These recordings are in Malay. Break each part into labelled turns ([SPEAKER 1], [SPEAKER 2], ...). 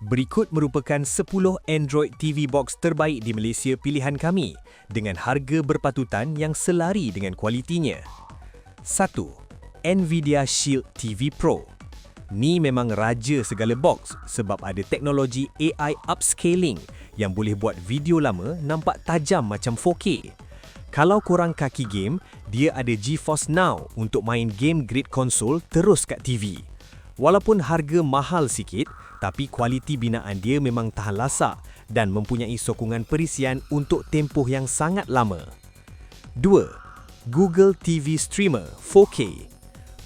[SPEAKER 1] Berikut merupakan 10 Android TV Box terbaik di Malaysia pilihan kami dengan harga berpatutan yang selari dengan kualitinya. 1. Nvidia Shield TV Pro. Ni memang raja segala box sebab ada teknologi AI upscaling yang boleh buat video lama nampak tajam macam 4K. Kalau korang kaki game, dia ada GeForce Now untuk main game grade konsol terus kat TV. Walaupun harga mahal sikit, tapi kualiti binaan dia memang tahan lasak dan mempunyai sokongan perisian untuk tempoh yang sangat lama. 2. Google TV Streamer 4K.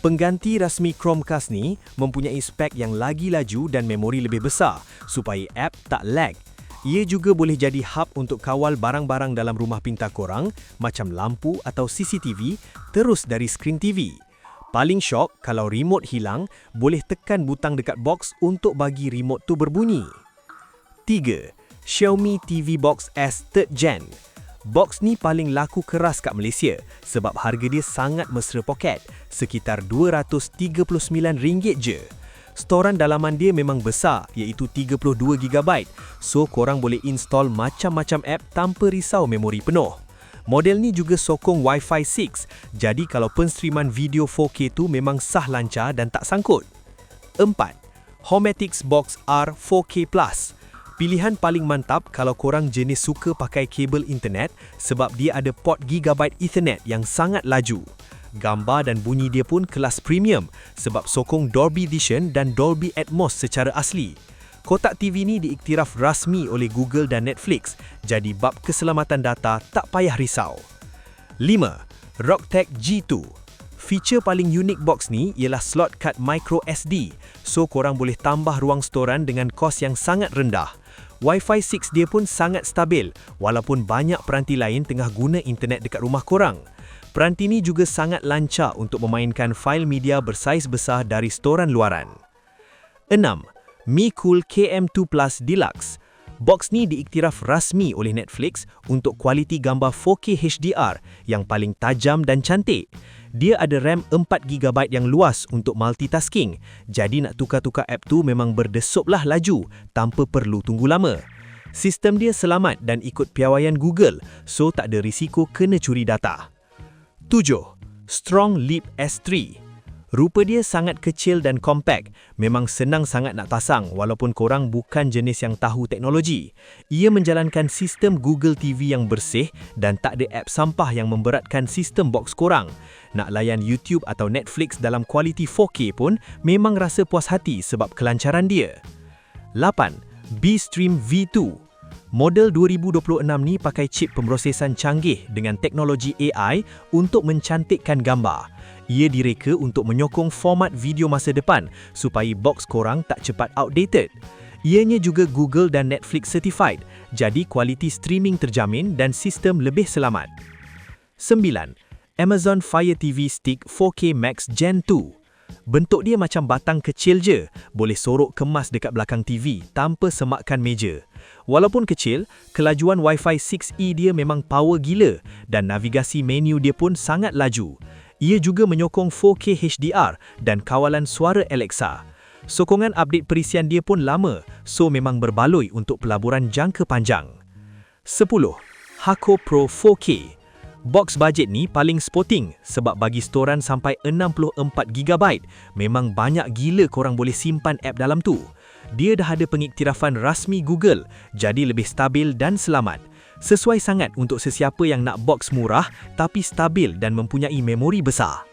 [SPEAKER 1] Pengganti rasmi Chromecast ni mempunyai spek yang lagi laju dan memori lebih besar supaya app tak lag. Ia juga boleh jadi hub untuk kawal barang-barang dalam rumah pintar korang macam lampu atau CCTV terus dari skrin TV. Paling syok kalau remote hilang, boleh tekan butang dekat box untuk bagi remote tu berbunyi. 3. Xiaomi TV Box S 3rd Gen. Box ni paling laku keras kat Malaysia sebab harga dia sangat mesra poket, sekitar RM239 je. Storan dalaman dia memang besar iaitu 32GB, so korang boleh install macam-macam app tanpa risau memori penuh. Model ni juga sokong Wi-Fi 6, jadi kalau penstreaman video 4K tu memang sah lancar dan tak sangkut. 4. Hometics Box R 4K Plus. Pilihan paling mantap kalau korang jenis suka pakai kabel internet sebab dia ada port GB Ethernet yang sangat laju. Gambar dan bunyi dia pun kelas premium sebab sokong Dolby Vision dan Dolby Atmos secara asli. Kotak TV ni diiktiraf rasmi oleh Google dan Netflix, jadi bab keselamatan data tak payah risau. 5. Rocktech G2. Feature paling unik box ni ialah slot card micro SD, so korang boleh tambah ruang storan dengan kos yang sangat rendah. Wi-Fi 6 dia pun sangat stabil, walaupun banyak peranti lain tengah guna internet dekat rumah korang. Peranti ni juga sangat lancar untuk memainkan fail media bersaiz besar dari storan luaran. 6. Mi Cool KM2 Plus Deluxe. Box ni diiktiraf rasmi oleh Netflix untuk kualiti gambar 4K HDR yang paling tajam dan cantik. Dia ada RAM 4GB yang luas untuk multitasking, jadi nak tukar-tukar app tu memang berdesuplah laju tanpa perlu tunggu lama. Sistem dia selamat dan ikut piawaian Google, so tak ada risiko kena curi data. 7. Strong Leap S3. Rupa dia sangat kecil dan kompak, memang senang sangat nak pasang walaupun korang bukan jenis yang tahu teknologi. Ia menjalankan sistem Google TV yang bersih dan tak ada app sampah yang memberatkan sistem box korang. Nak layan YouTube atau Netflix dalam kualiti 4K pun memang rasa puas hati sebab kelancaran dia. 8. B-Stream V2. Model 2026 ni pakai chip pemrosesan canggih dengan teknologi AI untuk mencantikkan gambar. Ia direka untuk menyokong format video masa depan supaya box korang tak cepat outdated. Ianya juga Google dan Netflix certified, jadi kualiti streaming terjamin dan sistem lebih selamat. 9. Amazon Fire TV Stick 4K Max Gen 2. Bentuk dia macam batang kecil je, boleh sorok kemas dekat belakang TV tanpa semakkan meja. Walaupun kecil, kelajuan Wi-Fi 6E dia memang power gila dan navigasi menu dia pun sangat laju. Ia juga menyokong 4K HDR dan kawalan suara Alexa. Sokongan update perisian dia pun lama, so memang berbaloi untuk pelaburan jangka panjang. 10. Hako Pro 4K. Box bajet ni paling sporting sebab bagi storan sampai 64GB. Memang banyak gila korang boleh simpan app dalam tu. Dia dah ada pengiktirafan rasmi Google, jadi lebih stabil dan selamat. Sesuai sangat untuk sesiapa yang nak box murah tapi stabil dan mempunyai memori besar.